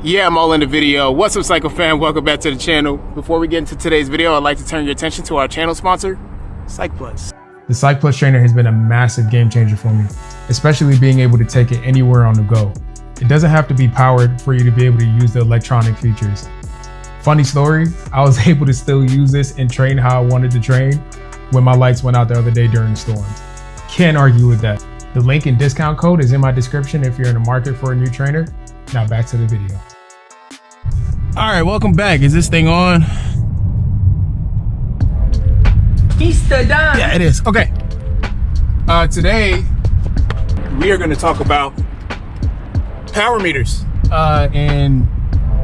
Yeah, I'm all in the video. What's up, Cycle fam? Welcome back to the channel. Before we get into today's video, I'd like to turn your attention to our channel sponsor, Psych Plus. The Psych Plus trainer has been a massive game changer for me, especially being able to take it anywhere on the go. It doesn't have to be powered for you to be able to use the electronic features. Funny story, I was able to still use this and train how I wanted to train when my lights went out the other day during the storm. Can't argue with that. The link and discount code is in my description if you're in the market for a new trainer. Now back to the video. All right, welcome back. Is this thing on? Easter done. Yeah, it is. Okay. Today, we are going to talk about power meters and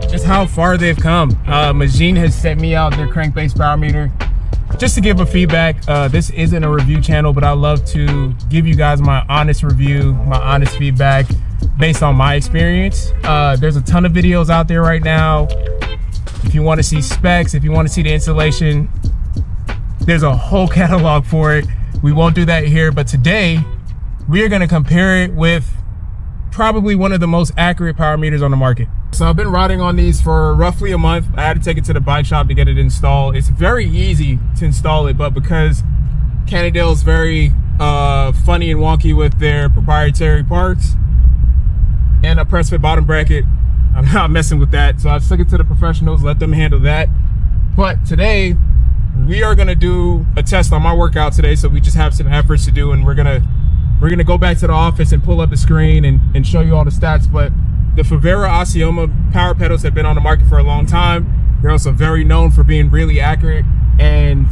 just how far they've come. Magene has sent me out their crank-based power meter. Just to give a feedback, this isn't a review channel, but I love to give you guys my honest review, my honest feedback based on my experience. There's a ton of videos out there right now. If you want to see specs, if you want to see the installation, there's a whole catalog for it. We won't do that here, but today we are going to compare it with probably one of the most accurate power meters on the market. So I've been riding on these for roughly a month. I had to take it to the bike shop to get it installed. It's very easy to install it, but because Cannondale is very funny and wonky with their proprietary parts and a press fit bottom bracket, I'm not messing with that. So I took it to the professionals, let them handle that. But today we are gonna do a test on my workout today. So we just have some efforts to do, and we're gonna go back to the office and pull up the screen and show you all the stats. But the Favera Osceola power pedals have been on the market for a long time. They're also very known for being really accurate. And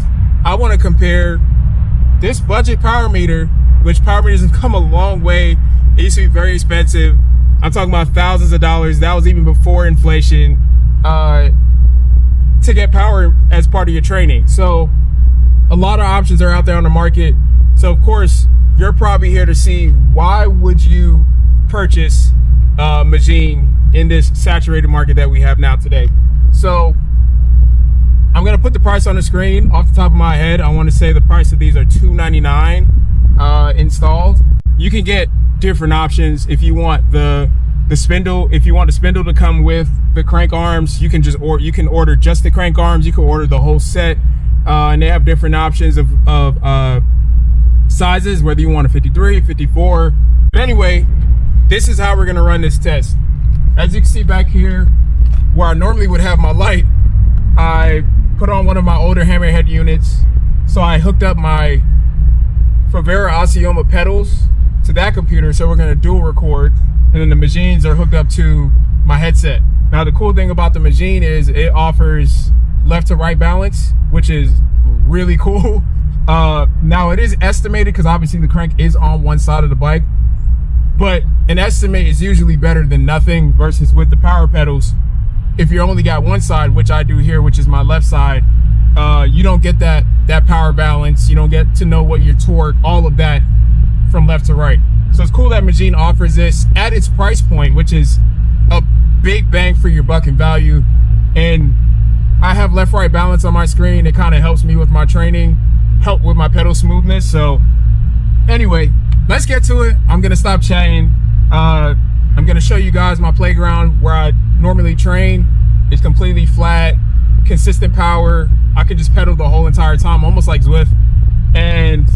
I wanna compare this budget power meter, which power meters have come a long way. It used to be very expensive. I'm talking about thousands of dollars. That was even before inflation, to get power as part of your training. So a lot of options are out there on the market. So of course, you're probably here to see, why would you purchase Magene in this saturated market that we have now today? So I'm gonna put the price on the screen. Off the top of my head, I wanna say the price of these are $299 installed. You can get different options. If you want the spindle, if you want the spindle to come with the crank arms, you can order just the crank arms. You can order the whole set, and they have different options of sizes, whether you want a 53, 54. But anyway, this is how we're gonna run this test. As you can see back here, where I normally would have my light, I put on one of my older hammerhead units. So I hooked up my Favera Osceola pedals to that computer, so we're gonna dual record, and then the Magenes are hooked up to my headset. Now the cool thing about the Magene is it offers left to right balance, which is really cool. Now it is estimated, because obviously the crank is on one side of the bike, but an estimate is usually better than nothing, versus with the power pedals, if you only got one side, which I do here, which is my left side, you don't get that power balance. You don't get to know what your torque, all of that from left to right. So it's cool that Magene offers this at its price point, which is a big bang for your buck in value. And I have left right balance on my screen. It kind of helps me with my training, help with my pedal smoothness. So anyway, let's get to it. I'm gonna stop chatting. I'm gonna show you guys my playground where I normally train. It's completely flat, consistent power. I can just pedal the whole entire time, almost like Zwift. And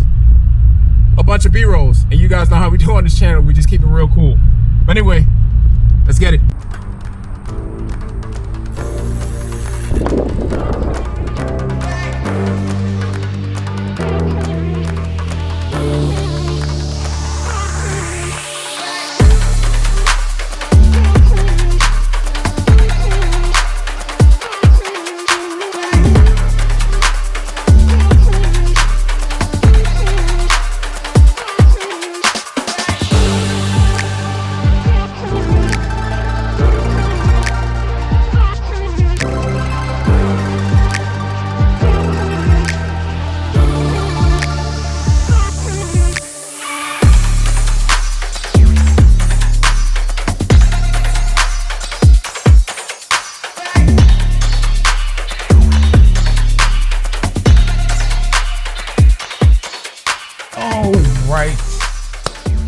a bunch of B-rolls. And you guys know how we do on this channel. We just keep it real cool. But anyway, let's get it.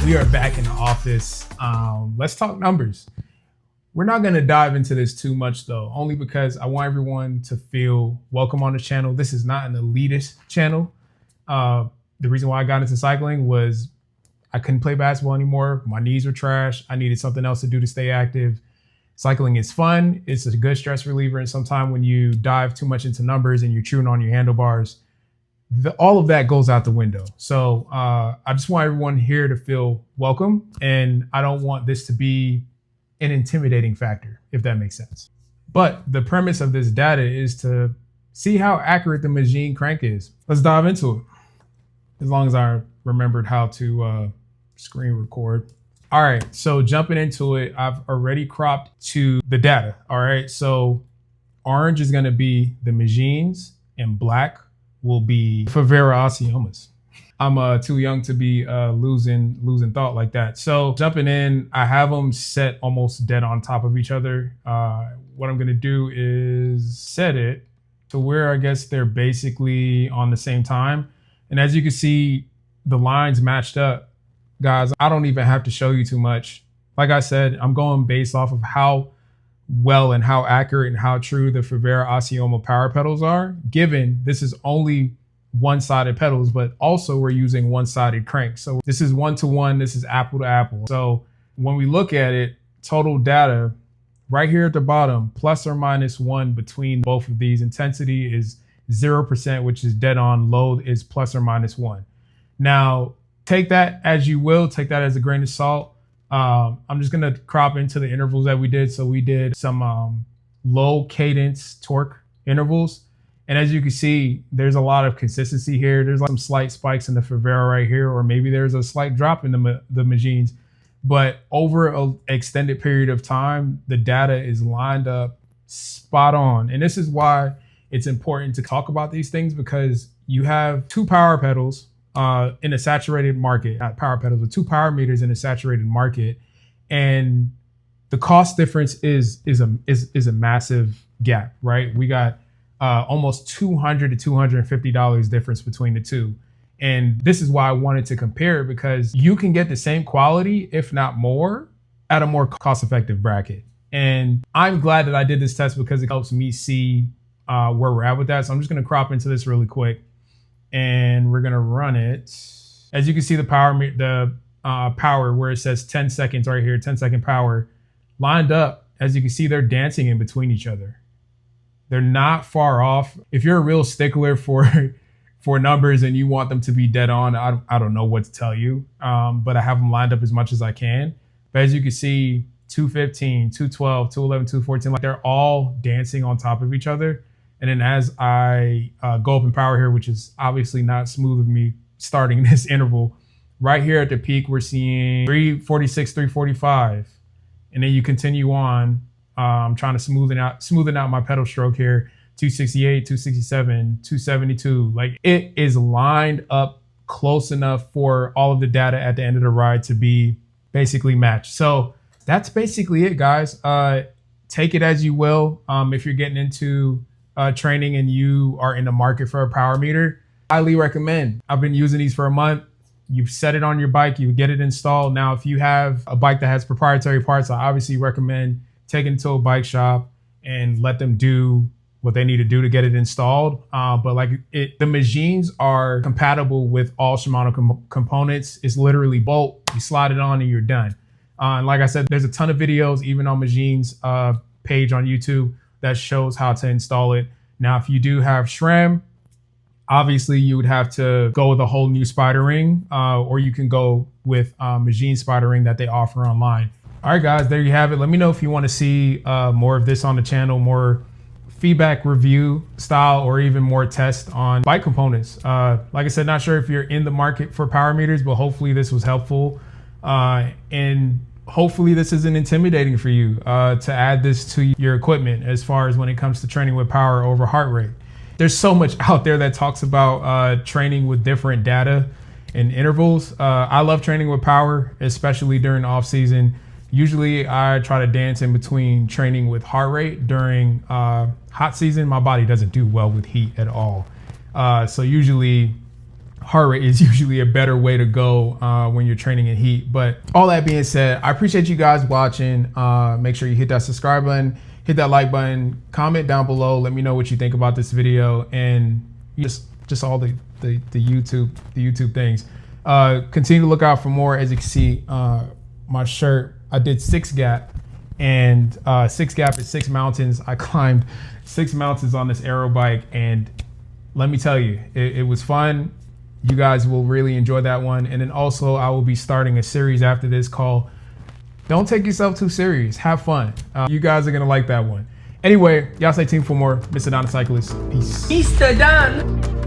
We are back in the office. Let's talk numbers. We're not going to dive into this too much though, only because I want everyone to feel welcome on the channel. This is not an elitist channel. The reason why I got into cycling was I couldn't play basketball anymore. My knees were trash. I needed something else to do to stay active. Cycling is fun. It's a good stress reliever. And sometimes when you dive too much into numbers and you're chewing on your handlebars, all of that goes out the window. So I just want everyone here to feel welcome. And I don't want this to be an intimidating factor, if that makes sense. But the premise of this data is to see how accurate the Magene crank is. Let's dive into it. As long as I remembered how to screen record. All right, so jumping into it, I've already cropped to the data. All right, so orange is gonna be the Magenes and black will be Favera Osseomas. I'm too young to be losing thought like that. So jumping in, I have them set almost dead on top of each other. What I'm gonna do is set it to where I guess they're basically on the same time. And as you can see, the lines matched up. Guys, I don't even have to show you too much. Like I said, I'm going based off of how well and how accurate and how true the Favera Osseoma power pedals are, given this is only one-sided pedals, but also we're using one-sided cranks. So this is 1-to-1, this is apple to apple. So when we look at it, total data, right here at the bottom, plus or minus 1 between both of these. Intensity is 0%, which is dead on. Load is plus or minus 1. Now, take that as you will, take that as a grain of salt. I'm just gonna crop into the intervals that we did. So we did some low cadence torque intervals. And as you can see, there's a lot of consistency here. There's some slight spikes in the Favera right here, or maybe there's a slight drop in the Magenes. But over an extended period of time, the data is lined up spot on. And this is why it's important to talk about these things, because you have two power pedals in a saturated market, not power pedals, but two power meters in a saturated market. And the cost difference is a massive gap, right? We got almost $200 to $250 difference between the two. And this is why I wanted to compare it, because you can get the same quality, if not more, at a more cost-effective bracket. And I'm glad that I did this test because it helps me see where we're at with that. So I'm just gonna crop into this really quick and we're gonna run it. As you can see, the power where it says 10 seconds right here, 10-second power, lined up. As you can see, they're dancing in between each other. They're not far off. If you're a real stickler for numbers and you want them to be dead on, I don't know what to tell you, but I have them lined up as much as I can. But as you can see, 215, 212, 211, 214, like they're all dancing on top of each other. And then as I go up in power here, which is obviously not smooth of me starting this interval, right here at the peak, we're seeing 346, 345. And then you continue on. I'm trying to smoothing out my pedal stroke here. 268, 267, 272. Like it is lined up close enough for all of the data at the end of the ride to be basically matched. So that's basically it, guys. Take it as you will. If you're getting into training and you are in the market for a power meter, highly recommend. I've been using these for a month. You set it on your bike, you get it installed. Now, if you have a bike that has proprietary parts, I obviously recommend taking it to a bike shop and let them do what they need to do to get it installed. But like the Magenes are compatible with all Shimano components. It's literally bolt, you slide it on and you're done. And like I said, there's a ton of videos, even on Magene's page on YouTube, that shows how to install it. Now, if you do have SRAM, obviously you would have to go with a whole new spider ring, or you can go with Magene spider ring that they offer online. All right, guys, there you have it. Let me know if you want to see more of this on the channel, more feedback review style, or even more tests on bike components. Like I said, not sure if you're in the market for power meters, but hopefully this was helpful. And hopefully this isn't intimidating for you to add this to your equipment as far as when it comes to training with power over heart rate. There's so much out there that talks about training with different data and intervals. I love training with power, especially during the off season. Usually I try to dance in between training with heart rate. During hot season, my body doesn't do well with heat at all. So usually heart rate is usually a better way to go when you're training in heat. But all that being said, I appreciate you guys watching. Make sure you hit that subscribe button, hit that like button, comment down below. Let me know what you think about this video and just all the YouTube things. Continue to look out for more. As you can see, my shirt, I did 6 gap, and 6 gap is 6 mountains. I climbed 6 mountains on this aero bike, and let me tell you, it was fun. You guys will really enjoy that one. And then also I will be starting a series after this called Don't Take Yourself Too Serious, Have Fun. You guys are gonna like that one. Anyway, y'all stay tuned for more. Mr. Don the Cyclist, peace. Mr. Don.